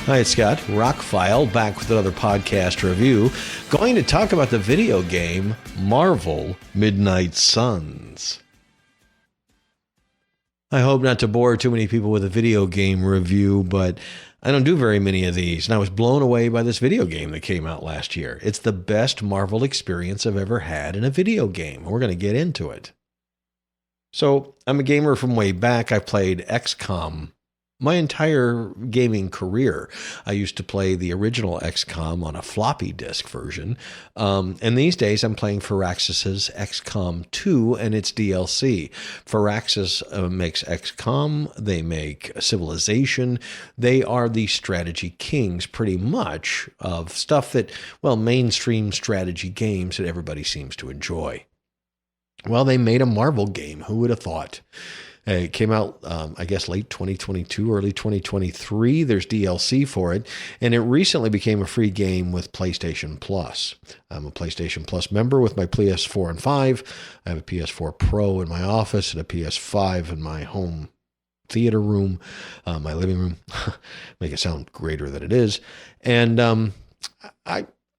Hi, it's Scott, ROCKFILE, back with another podcast review, going to talk about the video game Marvel Midnight Suns. I hope not to bore too many people with a video game review, but I don't do very many of these, and I was blown away by this video game that came out last year. It's the best Marvel experience I've ever had in a video game. We're going to get into it. So, I'm a gamer from way back. I played XCOM my entire gaming career. I used to play the original XCOM on a floppy disk version. And these days I'm playing Firaxis's XCOM 2 and its DLC. Firaxis makes XCOM. They make Civilization. They are the strategy kings, pretty much, of stuff that, well, mainstream strategy games that everybody seems to enjoy. Well, they made a Marvel game. Who would have thought? It came out, I guess, late 2022, early 2023. There's DLC for it, and it recently became a free game with PlayStation Plus. I'm a PlayStation Plus member with my PS4 and 5. I have a PS4 Pro in my office and a PS5 in my home theater room, my living room. Make it sound greater than it is. And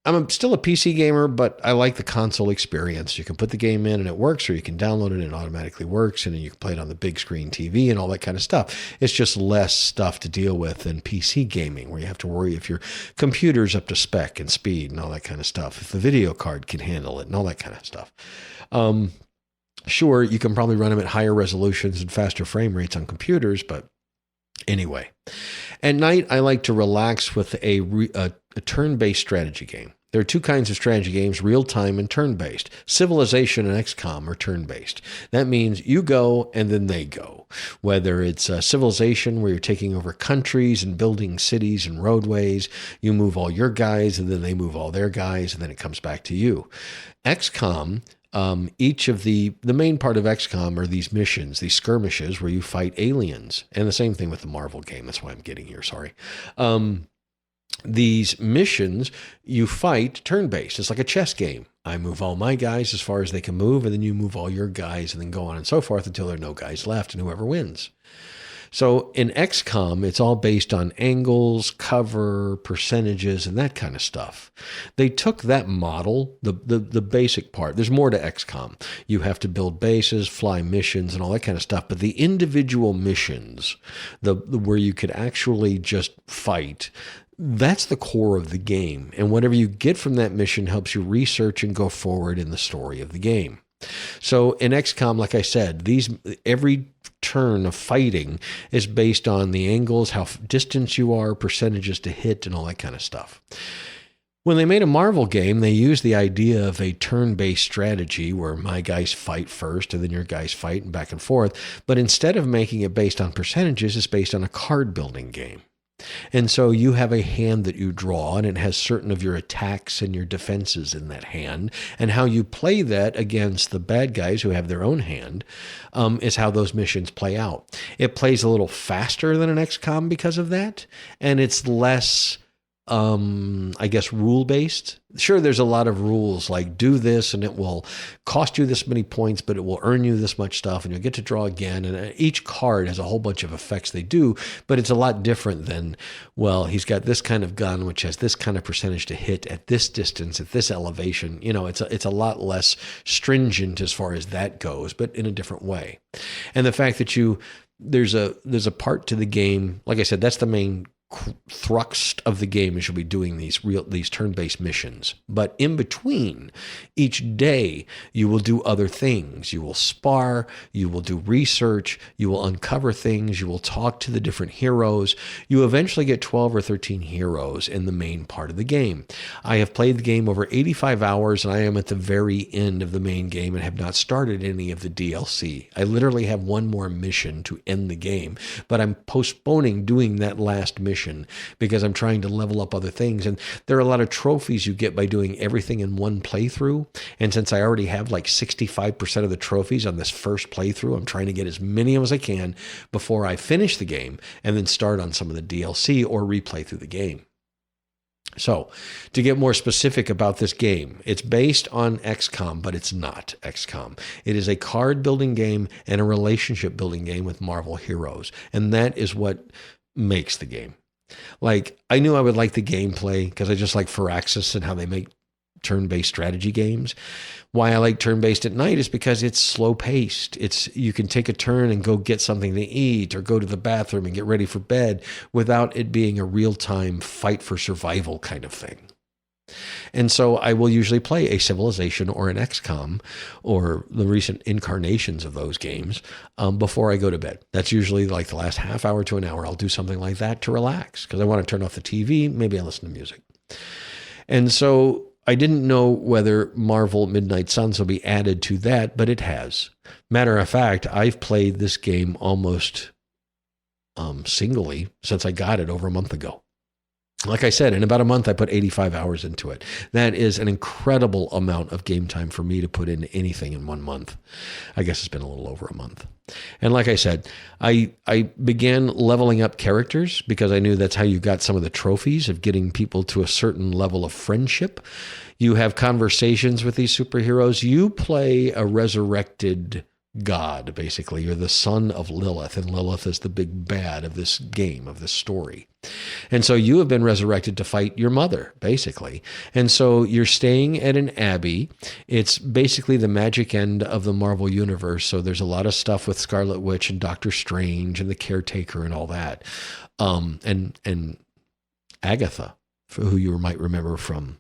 I'm still a PC gamer, but I like the console experience. You can put the game in and it works, or you can download it and it automatically works, and then you can play it on the big screen TV and all that kind of stuff. It's just less stuff to deal with than PC gaming, where you have to worry if your computer's up to spec and speed and all that kind of stuff, if the video card can handle it and all that kind of stuff. Sure, you can probably run them at higher resolutions and faster frame rates on computers, but anyway. At night, I like to relax with a turn-based strategy game. There are two kinds of strategy games, real-time and turn-based. Civilization and XCOM are turn-based. That means you go and then they go. Whether it's Civilization, where you're taking over countries and building cities and roadways, you move all your guys and then they move all their guys and then it comes back to you. XCOM, each of the main part of XCOM are these missions, these skirmishes where you fight aliens. And the same thing with the Marvel game. That's why I'm getting here. Sorry. These missions, you fight turn-based. It's like a chess game. I move all my guys as far as they can move, and then you move all your guys, and then go on and so forth until there are no guys left, and whoever wins. So in XCOM, it's all based on angles, cover, percentages, and that kind of stuff. They took that model, the basic part. There's more to XCOM. You have to build bases, fly missions, and all that kind of stuff. But the individual missions, where you could actually just fight, that's the core of the game. And whatever you get from that mission helps you research and go forward in the story of the game. So in XCOM, like I said, every turn of fighting is based on the angles, how distant you are, percentages to hit, and all that kind of stuff. When they made a Marvel game, they used the idea of a turn-based strategy where my guys fight first and then your guys fight and back and forth. But instead of making it based on percentages, it's based on a card-building game. And so you have a hand that you draw, and it has certain of your attacks and your defenses in that hand. And how you play that against the bad guys who have their own hand is how those missions play out. It plays a little faster than an XCOM because of that, and it's less, I guess, rule-based. Sure, there's a lot of rules, like do this and it will cost you this many points, but it will earn you this much stuff, and you'll get to draw again. And each card has a whole bunch of effects they do, but it's a lot different than, well, he's got this kind of gun, which has this kind of percentage to hit at this distance, at this elevation. You know, it's a lot less stringent as far as that goes, but in a different way. And the fact that there's a part to the game, like I said, that's the main thrust of the game, is you'll be doing these turn-based missions. But in between, each day, you will do other things. You will spar, you will do research, you will uncover things, you will talk to the different heroes. You eventually get 12 or 13 heroes in the main part of the game. I have played the game over 85 hours, and I am at the very end of the main game and have not started any of the DLC. I literally have one more mission to end the game, but I'm postponing doing that last mission because I'm trying to level up other things. And there are a lot of trophies you get by doing everything in one playthrough. And since I already have like 65% of the trophies on this first playthrough, I'm trying to get as many as I can before I finish the game and then start on some of the DLC or replay through the game. So, to get more specific about this game, it's based on XCOM, but it's not XCOM. It is a card-building game and a relationship-building game with Marvel heroes, and that is what makes the game. Like, I knew I would like the gameplay because I just like Firaxis and how they make turn-based strategy games. Why I like turn-based at night is because it's slow-paced. You can take a turn and go get something to eat or go to the bathroom and get ready for bed without it being a real-time fight for survival kind of thing. And so I will usually play a Civilization or an XCOM or the recent incarnations of those games before I go to bed. That's usually like the last half hour to an hour. I'll do something like that to relax because I want to turn off the TV. Maybe I listen to music. And so I didn't know whether Marvel Midnight Suns will be added to that, but it has. Matter of fact, I've played this game almost singly since I got it over a month ago. Like I said, in about a month, I put 85 hours into it. That is an incredible amount of game time for me to put in anything in 1 month. I guess it's been a little over a month. And like I said, I began leveling up characters because I knew that's how you got some of the trophies of getting people to a certain level of friendship. You have conversations with these superheroes. You play a resurrected god, basically. You're the son of Lilith, and Lilith is the big bad of this game, of this story. And so you have been resurrected to fight your mother, basically. And so you're staying at an abbey. It's basically the magic end of the Marvel Universe. So there's a lot of stuff with Scarlet Witch and Doctor Strange and the Caretaker and all that. And Agatha, who you might remember from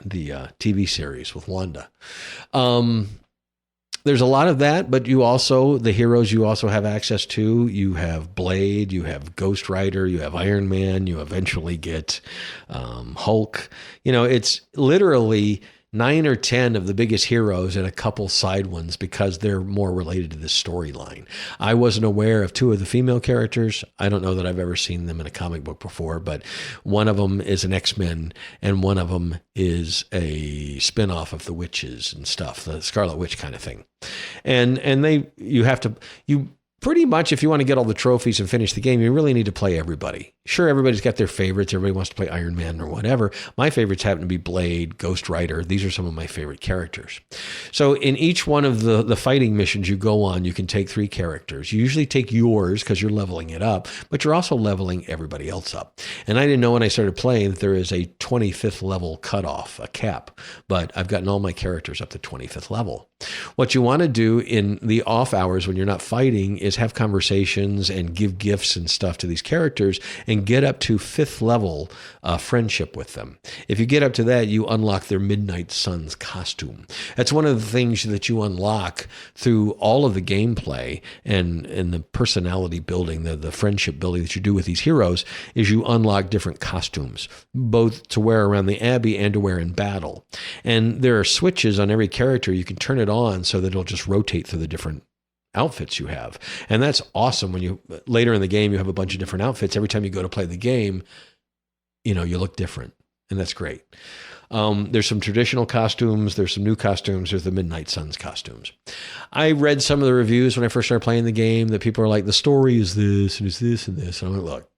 the TV series with Wanda. There's a lot of that, but the heroes you also have access to. You have Blade, you have Ghost Rider, you have Iron Man, you eventually get Hulk. It's literally 9 or 10 of the biggest heroes and a couple side ones because they're more related to this storyline. I wasn't aware of 2 of the female characters. I don't know that I've ever seen them in a comic book before, but one of them is an X-Men and one of them is a spinoff of the witches and stuff, the Scarlet Witch kind of thing. And you pretty much, if you want to get all the trophies and finish the game, you really need to play everybody. Sure, everybody's got their favorites. Everybody wants to play Iron Man or whatever. My favorites happen to be Blade, Ghost Rider. These are some of my favorite characters. So in each one of the fighting missions you go on, you can take 3 characters. You usually take yours because you're leveling it up, but you're also leveling everybody else up. And I didn't know when I started playing that there is a 25th level cutoff, a cap, but I've gotten all my characters up to 25th level. What you want to do in the off hours when you're not fighting is have conversations and give gifts and stuff to these characters and get up to 5th level friendship with them. If you get up to that, you unlock their Midnight Suns costume. That's one of the things that you unlock through all of the gameplay and the personality building, the friendship building that you do with these heroes, is you unlock different costumes, both to wear around the Abbey and to wear in battle. And there are switches on every character. You can turn it on so that it'll just rotate through the different outfits you have. And that's awesome when you later in the game you have a bunch of different outfits. Every time you go to play the game, you look different, and that's great. There's some traditional costumes, there's some new costumes, there's the Midnight Suns costumes. I read some of the reviews when I first started playing the game that people are like, the story is this and it's this and this. And I'm like, look,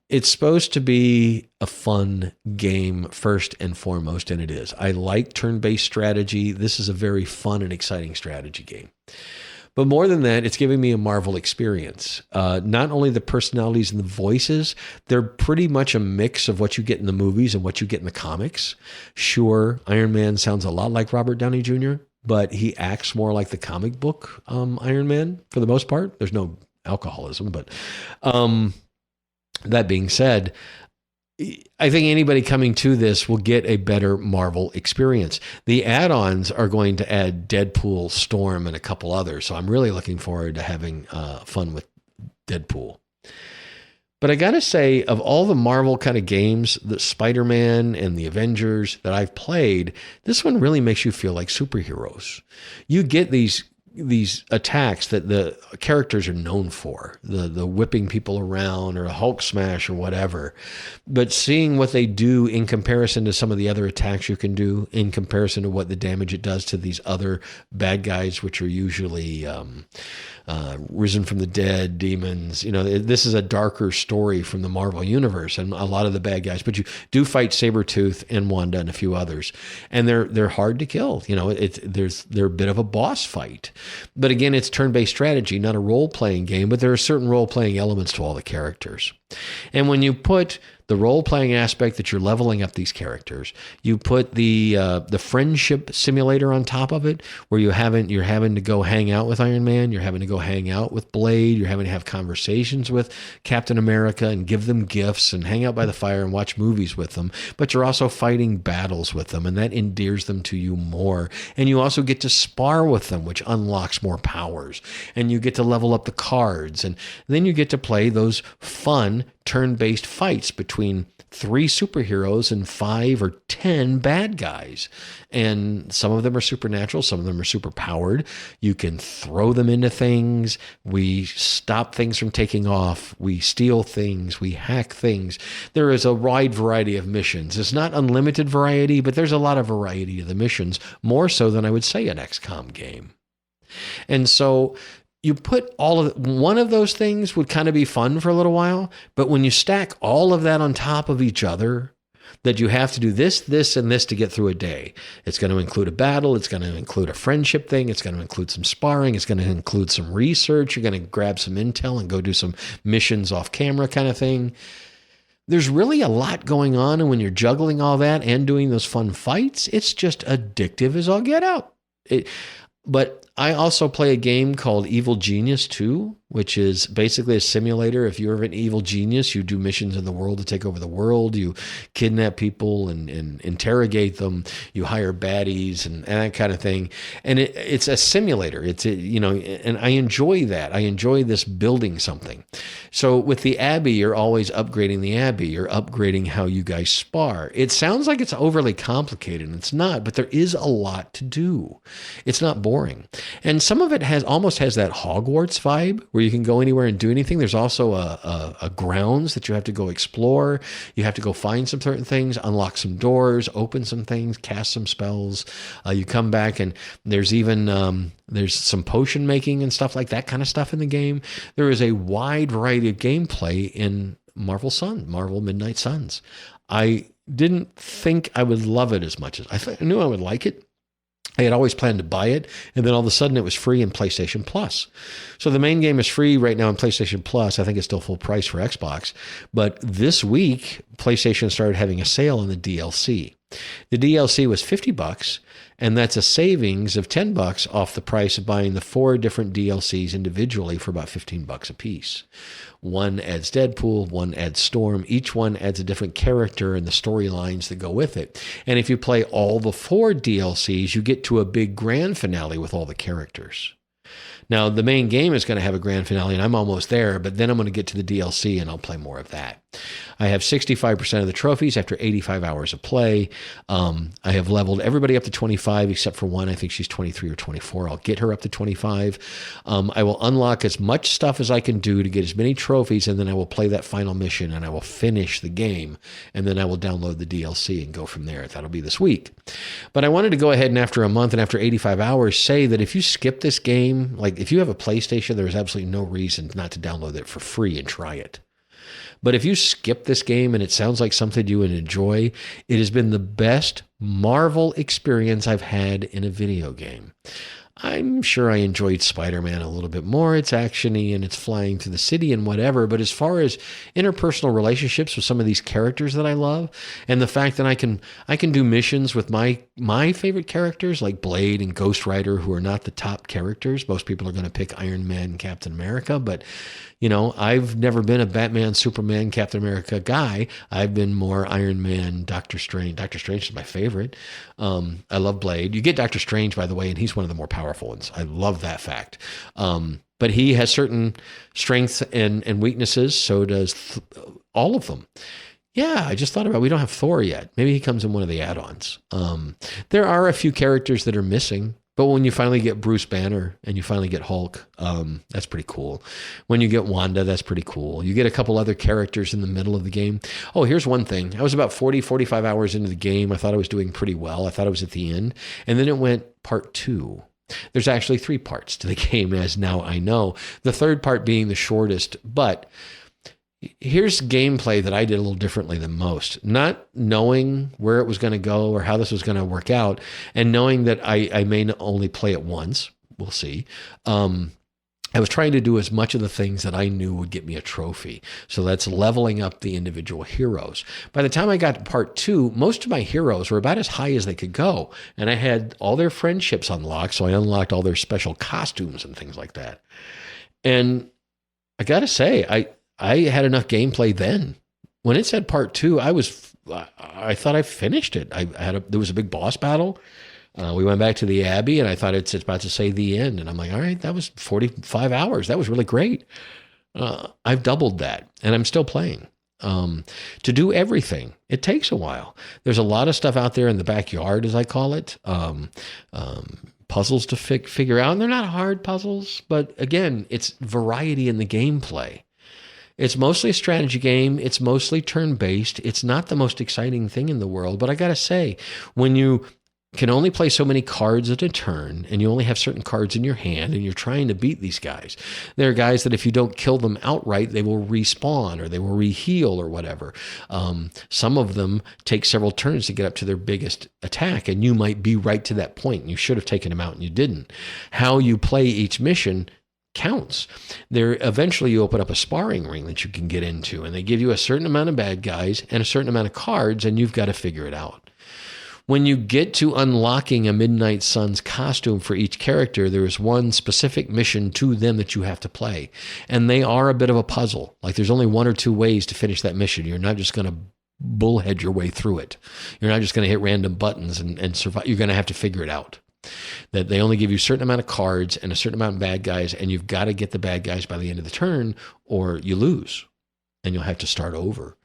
it's supposed to be a fun game first and foremost, and it is. I like turn-based strategy. This is a very fun and exciting strategy game. But more than that, it's giving me a Marvel experience. Not only the personalities and the voices, they're pretty much a mix of what you get in the movies and what you get in the comics. Sure, Iron Man sounds a lot like Robert Downey Jr., but he acts more like the comic book Iron Man for the most part. There's no alcoholism, but that being said, I think anybody coming to this will get a better Marvel experience. The add-ons are going to add Deadpool, Storm, and a couple others. So I'm really looking forward to having fun with Deadpool. But I got to say, of all the Marvel kind of games, the Spider-Man and the Avengers that I've played, this one really makes you feel like superheroes. You get these attacks that the characters are known for, the whipping people around or a Hulk smash or whatever, but seeing what they do in comparison to some of the other attacks you can do, in comparison to what the damage it does to these other bad guys, which are usually risen from the dead, demons. This is a darker story from the Marvel Universe and a lot of the bad guys, but you do fight Sabretooth and Wanda and a few others, and they're hard to kill. They're a bit of a boss fight. But again, it's turn-based strategy, not a role-playing game, but there are certain role-playing elements to all the characters. And when you put the role-playing aspect that you're leveling up these characters, you put the friendship simulator on top of it, where you're having to go hang out with Iron Man, you're having to go hang out with Blade, you're having to have conversations with Captain America and give them gifts and hang out by the fire and watch movies with them, but you're also fighting battles with them, and that endears them to you more. And you also get to spar with them, which unlocks more powers, and you get to level up the cards, and then you get to play those fun turn-based fights between 3 superheroes and 5 or 10 bad guys. And some of them are supernatural, some of them are super powered. You can throw them into things. We stop things from taking off. We steal things. We hack things. There is a wide variety of missions. It's not unlimited variety, but there's a lot of variety to the missions, more so than I would say an XCOM game. And so you put one of those things would kind of be fun for a little while, but when you stack all of that on top of each other, that you have to do this, this, and this to get through a day. It's going to include a battle. It's going to include a friendship thing. It's going to include some sparring. It's going to include some research. You're going to grab some intel and go do some missions off camera kind of thing. There's really a lot going on, and when you're juggling all that and doing those fun fights, it's just addictive as all get out. But I also play a game called Evil Genius 2, which is basically a simulator. If you're an evil genius, you do missions in the world to take over the world. You kidnap people and interrogate them. You hire baddies and that kind of thing. And it's a simulator. And I enjoy that. I enjoy this building something. So with the Abbey, you're always upgrading the Abbey. You're upgrading how you guys spar. It sounds like it's overly complicated, and it's not, but there is a lot to do. It's not boring. And some of it almost has that Hogwarts vibe, where you can go anywhere and do anything. There's also a grounds that you have to go explore. You have to go find some certain things, unlock some doors, open some things, cast some spells. You come back, and there's even there's some potion making and stuff like that kind of stuff in the game. There is a wide variety of gameplay in Marvel Midnight Suns. I didn't think I would love it as much as I knew I would like it. I had always planned to buy it, and then all of a sudden it was free in PlayStation Plus. So the main game is free right now in PlayStation Plus. I think it's still full price for Xbox. But this week, PlayStation started having a sale on the DLC. The DLC was $50, and that's a savings of $10 off the price of buying the 4 different DLCs individually for about $15 a piece. One adds Deadpool, one adds Storm. Each one adds a different character and the storylines that go with it. And if you play all the 4 DLCs, you get to a big grand finale with all the characters. Now, the main game is going to have a grand finale, and I'm almost there, but then I'm going to get to the DLC, and I'll play more of that. I have 65% of the trophies after 85 hours of play. I have leveled everybody up to 25, except for one. I think she's 23 or 24. I'll get her up to 25. I will unlock as much stuff as I can do to get as many trophies, and then I will play that final mission, and I will finish the game, and then I will download the DLC and go from there. That'll be this week. But I wanted to go ahead and after a month and after 85 hours say that if you skip this game, like if you have a PlayStation, there is absolutely no reason not to download it for free and try it. But if you skip this game and it sounds like something you would enjoy, it has been the best Marvel experience I've had in a video game. I'm sure I enjoyed Spider-Man a little bit more. It's actiony and it's flying through the city and whatever. But as far as interpersonal relationships with some of these characters that I love, and the fact that I can do missions with my favorite characters like Blade and Ghost Rider, who are not the top characters. Most people are going to pick Iron Man and Captain America, but I've never been a Batman, Superman, Captain America guy. I've been more Iron Man, Doctor Strange. Doctor Strange is my favorite. I love Blade. You get Doctor Strange, by the way, and he's one of the more powerful ones. I love that fact. But he has certain strengths and weaknesses. So does all of them. Yeah, I just thought about it. We don't have Thor yet. Maybe he comes in one of the add-ons. There are a few characters that are missing. But when you finally get Bruce Banner and you finally get Hulk, that's pretty cool. When you get Wanda, that's pretty cool. You get a couple other characters in the middle of the game. Oh, here's one thing. I was about 45 hours into the game. I thought I was doing pretty well. I thought I was at the end. And then it went part 2. There's actually 3 parts to the game, as now I know. The third part being the shortest, but here's gameplay that I did a little differently than most. Not knowing where it was going to go or how this was going to work out, and knowing that I may only play it once, we'll see. I was trying to do as much of the things that I knew would get me a trophy. So that's leveling up the individual heroes. By the time I got to part 2, most of my heroes were about as high as they could go. And I had all their friendships unlocked. So I unlocked all their special costumes and things like that. And I got to say, I had enough gameplay then. When it said part 2, I thought I finished it. There was a big boss battle. We went back to the Abbey, and I thought it's about to say the end. And I'm like, all right, that was 45 hours. That was really great. I've doubled that, and I'm still playing. To do everything, it takes a while. There's a lot of stuff out there in the backyard, as I call it, puzzles to figure out. And they're not hard puzzles, but again, it's variety in the gameplay. It's mostly a strategy game. It's mostly turn-based. It's not the most exciting thing in the world, but I got to say, when you can only play so many cards at a turn, and you only have certain cards in your hand, and you're trying to beat these guys. There are guys that if you don't kill them outright, they will respawn or they will reheal or whatever. Some of them take several turns to get up to their biggest attack, and you might be right to that point, and you should have taken them out, and you didn't. How you play each mission counts. Eventually you open up a sparring ring that you can get into, and they give you a certain amount of bad guys and a certain amount of cards, and you've got to figure it out. When you get to unlocking a Midnight Suns costume for each character, there is one specific mission to them that you have to play. And they are a bit of a puzzle. Like there's only 1 or 2 ways to finish that mission. You're not just going to bullhead your way through it. You're not just going to hit random buttons and survive. You're going to have to figure it out. That they only give you a certain amount of cards and a certain amount of bad guys, and you've got to get the bad guys by the end of the turn, or you lose, and you'll have to start over.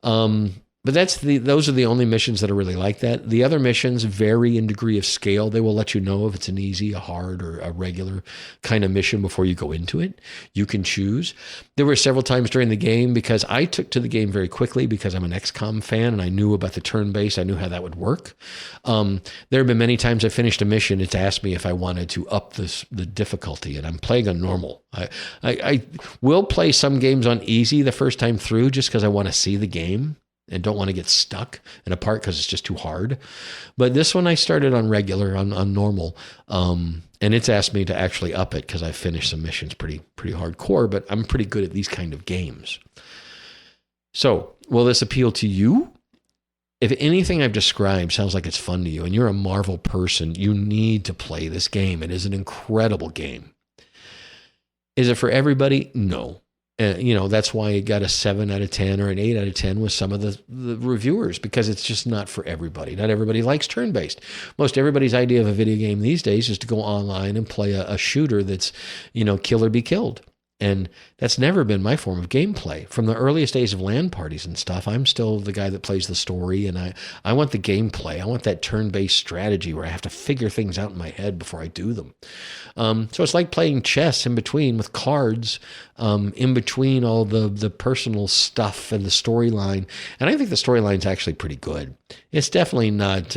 But those are the only missions that are really like that. The other missions vary in degree of scale. They will let you know if it's an easy, a hard, or a regular kind of mission before you go into it. You can choose. There were several times during the game, because I took to the game very quickly because I'm an XCOM fan and I knew about the turn-based. I knew how that would work. There have been many times I finished a mission. It's asked me if I wanted to up the difficulty, and I'm playing on normal. I will play some games on easy the first time through just because I want to see the game and don't want to get stuck in a part because it's just too hard. But this one I started on regular, on normal, and it's asked me to actually up it because I finished some missions pretty hardcore, but I'm pretty good at these kind of games. So, will this appeal to you? If anything I've described sounds like it's fun to you and you're a Marvel person, you need to play this game. It is an incredible game. Is it for everybody? No. That's why it got a 7 out of 10 or an 8 out of 10 with some of the reviewers, because it's just not for everybody. Not everybody likes turn-based. Most everybody's idea of a video game these days is to go online and play a shooter that's, kill or be killed. And that's never been my form of gameplay. From the earliest days of LAN parties and stuff, I'm still the guy that plays the story, and I want the gameplay. I want that turn-based strategy where I have to figure things out in my head before I do them. So it's like playing chess in between with cards, in between all the personal stuff and the storyline. And I think the storyline's actually pretty good. It's definitely not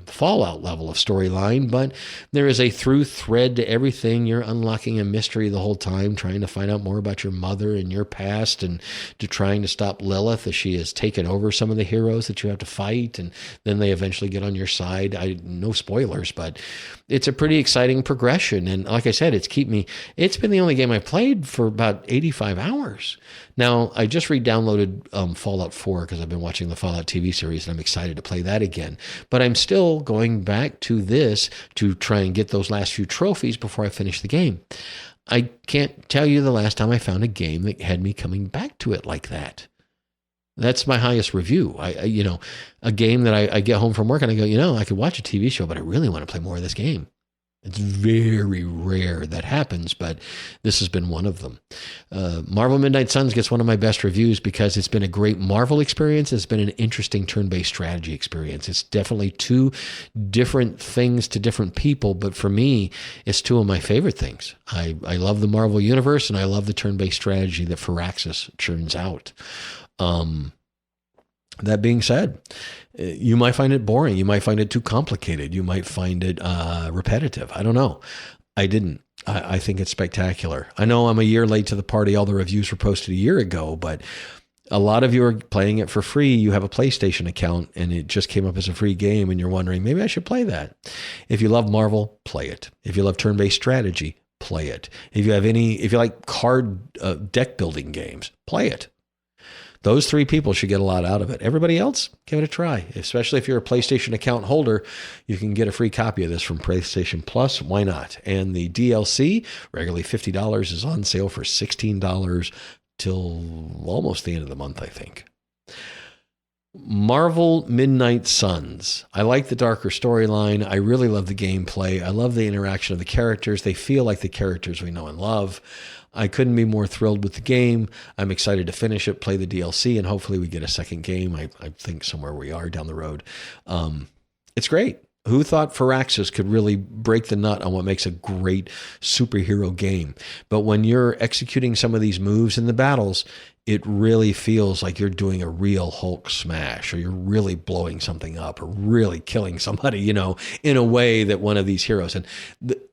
Fallout level of storyline, but there is a through thread to everything. You're unlocking a mystery the whole time, trying to find out more about your mother and your past, and trying to stop Lilith as she has taken over some of the heroes that you have to fight, and then they eventually get on your side. No spoilers, but it's a pretty exciting progression. And like I said, it's been the only game I've played for about 85 hours. Now, I just re-downloaded Fallout 4 because I've been watching the Fallout TV series, and I'm excited to play that again. But I'm still going back to this to try and get those last few trophies before I finish the game. I can't tell you the last time I found a game that had me coming back to it like that. That's my highest review. A game that I get home from work and I go, I could watch a TV show, but I really want to play more of this game. It's very rare that happens, but this has been one of them. Marvel Midnight Suns gets one of my best reviews because it's been a great Marvel experience. It's been an interesting turn-based strategy experience. It's definitely 2 different things to different people, but for me, it's 2 of my favorite things. I love the Marvel Universe, and I love the turn-based strategy that Firaxis churns out. That being said, you might find it boring. You might find it too complicated. You might find it repetitive. I don't know. I didn't. I think it's spectacular. I know I'm a year late to the party. All the reviews were posted a year ago, but A lot of you are playing it for free. You have a PlayStation account and it just came up as a free game and you're wondering, maybe I should play that. If you love Marvel, play it. If you love turn-based strategy, play it. If you like card deck building games, play it. Those three people should get a lot out of it. Everybody else, give it a try. Especially if you're a PlayStation account holder, you can get a free copy of this from PlayStation Plus. Why not? And the DLC, regularly $50, is on sale for $16 till almost the end of the month, I think. Marvel Midnight Suns. I like the darker storyline. I really love the gameplay. I love the interaction of the characters. They feel like the characters we know and love. I couldn't be more thrilled with the game. I'm excited to finish it, play the DLC, and hopefully we get a second game. I think somewhere we are down the road. It's great. Who thought Firaxis could really break the nut on what makes a great superhero game? But when you're executing some of these moves in the battles, it really feels like you're doing a real Hulk smash, or you're really blowing something up, or really killing somebody, in a way that one of these heroes. And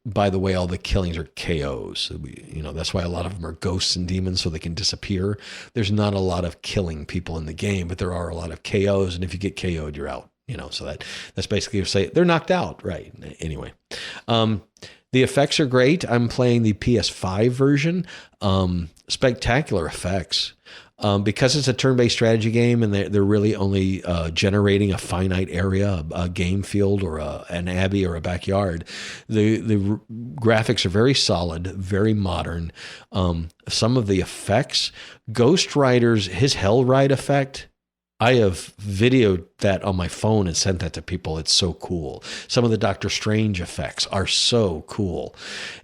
by the way, all the killings are KOs. That's why a lot of them are ghosts and demons, so they can disappear. There's not a lot of killing people in the game, but there are a lot of KOs. And if you get KO'd, you're out. So that's basically to say they're knocked out, right? Anyway, the effects are great. I'm playing the PS5 version. Spectacular effects. Because it's a turn-based strategy game and they're really only generating a finite area, a game field or an abbey or a backyard, the graphics are very solid, very modern. Some of the effects, Ghost Rider's, his Hell Ride effect, I have videoed that on my phone and sent that to people. It's so cool. Some of the Doctor Strange effects are so cool.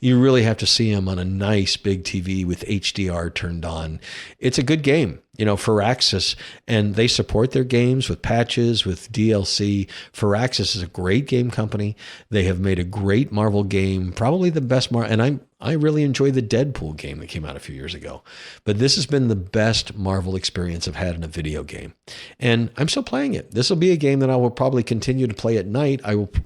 You really have to see them on a nice big TV with HDR turned on. It's a good game. Firaxis, and they support their games with patches, with DLC. Firaxis is a great game company. They have made a great Marvel game, probably the best Marvel. And I really enjoy the Deadpool game that came out a few years ago. But this has been the best Marvel experience I've had in a video game. And I'm still playing it. This will be a game that I will probably continue to play at night.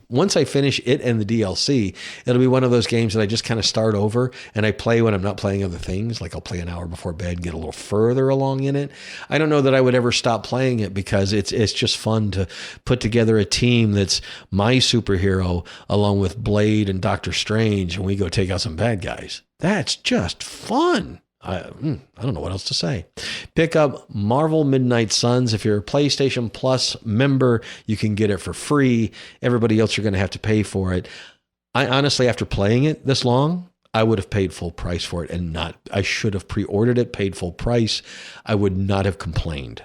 Once I finish it and the DLC, it'll be one of those games that I just kind of start over and I play when I'm not playing other things. Like I'll play an hour before bed, get a little further along in it. I don't know that I would ever stop playing it because it's just fun to put together a team that's my superhero along with Blade and Doctor Strange, and we go take out some bad guys. That's just fun. I don't know what else to say. Pick up Marvel Midnight Suns. If you're a PlayStation Plus member, you can get it for free. Everybody else, you're going to have to pay for it. I honestly, after playing it this long, I would have paid full price for it I should have pre-ordered it, paid full price. I would not have complained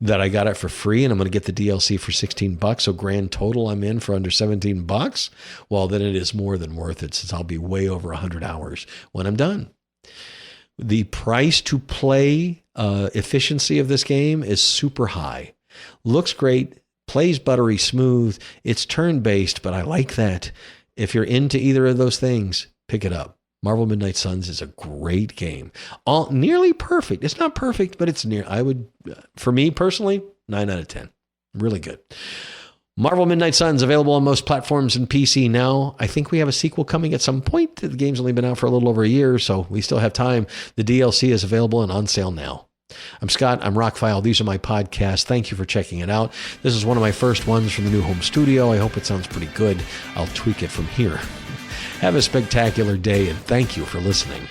that I got it for free and I'm going to get the DLC for $16. So grand total, I'm in for under $17. Well, then it is more than worth it since I'll be way over 100 hours when I'm done. The price to play efficiency of this game is super high. Looks great, plays buttery smooth. It's turn-based, but I like that. If you're into either of those things, pick it up. Marvel Midnight Suns is a great game. Nearly perfect. It's not perfect, but it's near. For me personally, 9 out of 10. Really good. Marvel Midnight Suns, available on most platforms and PC now. I think we have a sequel coming at some point. The game's only been out for a little over a year, so we still have time. The DLC is available and on sale now. I'm Scott. I'm ROCKFILE. These are my podcasts. Thank you for checking it out. This is one of my first ones from the new home studio. I hope it sounds pretty good. I'll tweak it from here. Have a spectacular day, and thank you for listening.